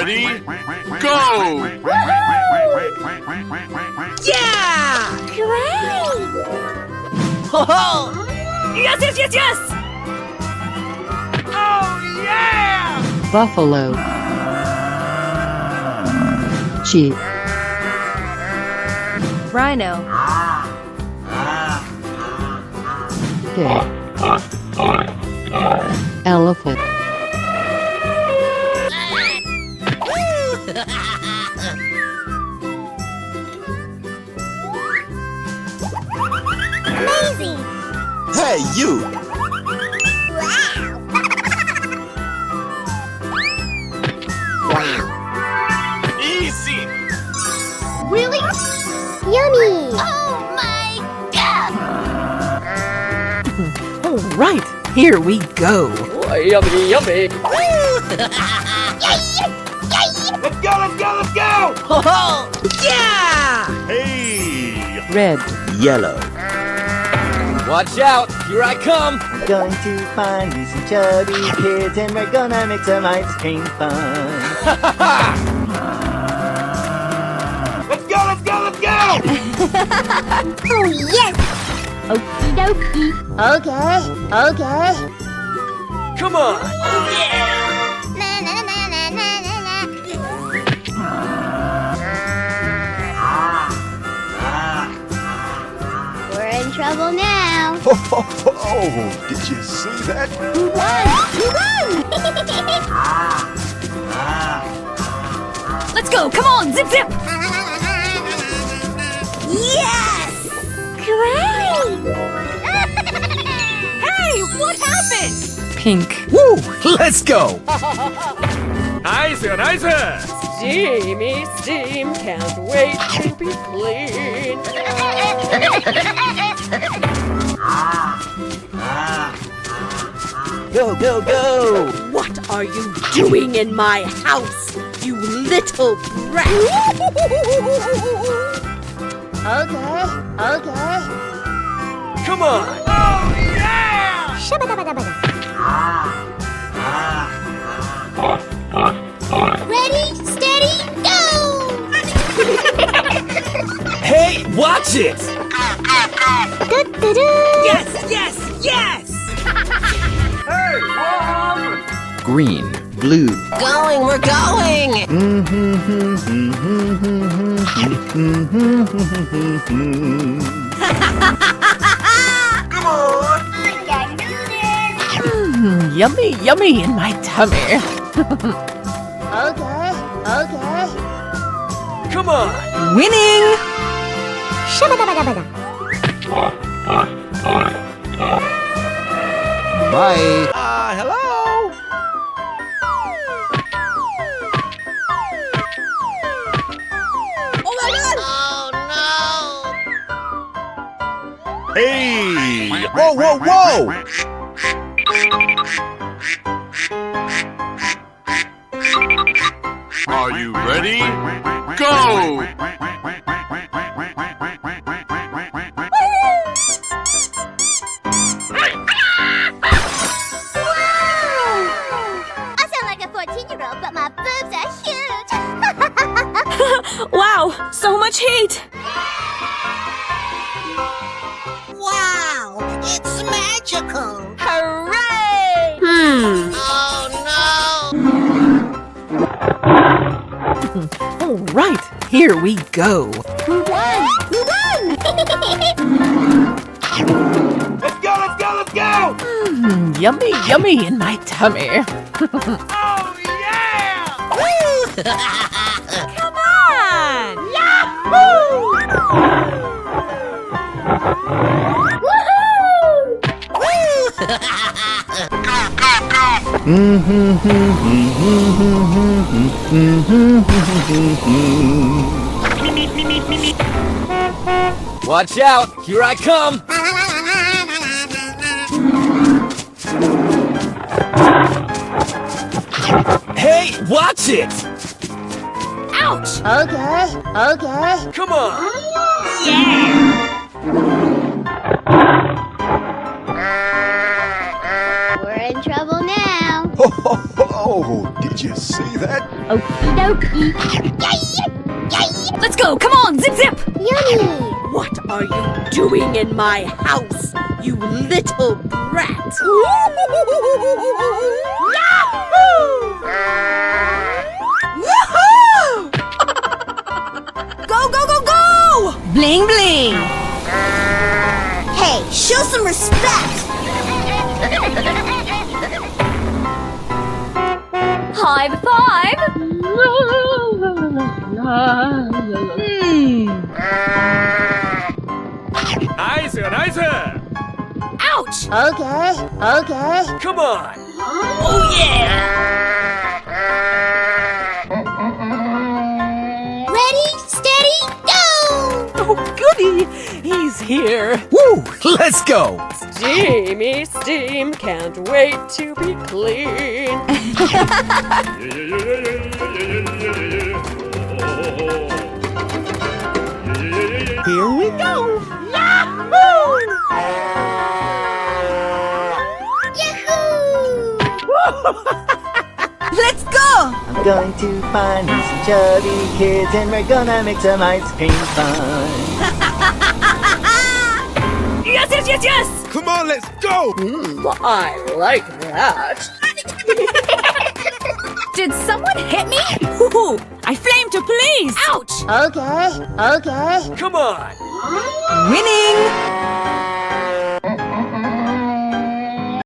ready? Go! Yeah! Great! Ho ho! Yes, yes, yes, yes! Oh, yeah! Buffalo. Sheep. Rhino. Pig. Elephant. Amazing! Hey, you! Wow! Easy! Really? Yummy! Oh my god! All right, here we go. Yummy, yummy! Let's go, let's go, let's go! Ho ho! Yeah! Hey! Red. Yellow. Watch out! Here I come! We're going to find me some chubby kids and we're gonna make some ice cream fun. Let's go, let's go, let's go! Oh yes! Okie dokie. Okay, okay. Come on! Na na na na na na na. We're in trouble now. Oh, did you see that? Who won? Who won? Let's go! Come on! Zip zip! Yes! Great! Hey! What happened? Pink. Woo! Let's go! 나이스, 나이스! Steamy steam, can't wait to be clean. Go, go, go! What are you doing in my house, you little brat? Okay, okay. Come on! Oh, yeah! Shabba-dabba-dabba-da. Ready, steady, go! Hey, watch it! Du-du-du. Yes, yes, yes! Hey, Mom! Green. Blue. Going, we're going! Come on! I can do this! Yummy, yummy in my tummy. Okay, okay. Come on! Winning! Shabba-dabba-dabba-da. Bye. Hello? Oh my god! Oh Hey! Whoa, whoa, whoa! Are you ready? Go! I sound like a 14-year-old, but my boobs are huge. Wow, so much heat! Wow, it's magical. Hooray! Oh no! All right, here we go. Who won? Who won? Let's go, let's go, let's go! Yummy, yummy in my tummy. Oh, yeah! Come on! Watch out! Here I come! Hey, watch it! Ouch! Okay, okay. Come on! We're in trouble now. Oh, did you see that? Okie Loki. Let's go! Come on! Zip zip! Yummy. What are you doing in my house, you little brat? Go, go, go, go! Bling bling! Hey, show some respect! High five! Nice, nice. Ouch! Okay. Come on. Oh yeah! Ready, steady, go! Oh, goody! He's here. Woo! Let's go! Steamy steam, can't wait to be clean. Here we go. Yahoo! Let's go! I'm going to find me some chubby kids and we're gonna make some ice cream fun. Yes, yes, yes, yes! Come on, let's go! I like that. Did someone hit me? Hoo-hoo! I flame to police! Ouch! Okay. Come on. Winning!